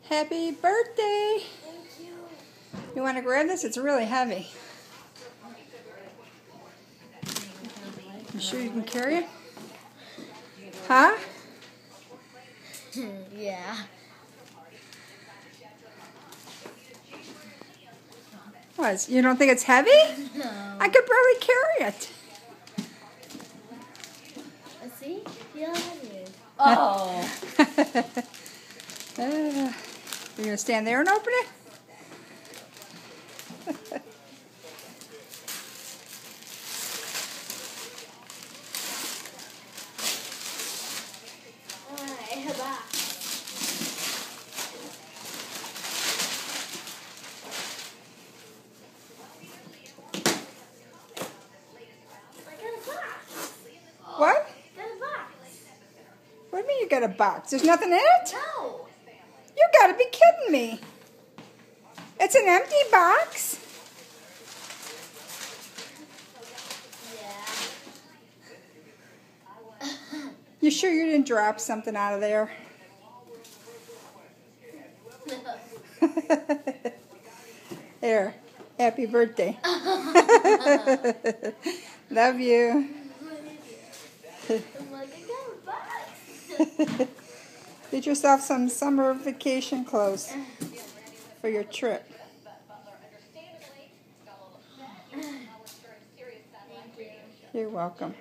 Happy birthday! Thank you. You want to grab this? It's really heavy. You sure you can carry it? Huh? Yeah. What? You don't think it's heavy? No. I could barely carry it. Let's see. Feel heavy. Oh. You're going to stand there and open it? What? Got a box. What do you mean you got a box? There's nothing in it? No. You gotta be kidding me. It's an empty box? Yeah. You sure you didn't drop something out of there? There. Happy birthday. Love you. I'm like, I got a box. Get yourself some summer vacation clothes for your trip. Thank you. You're welcome.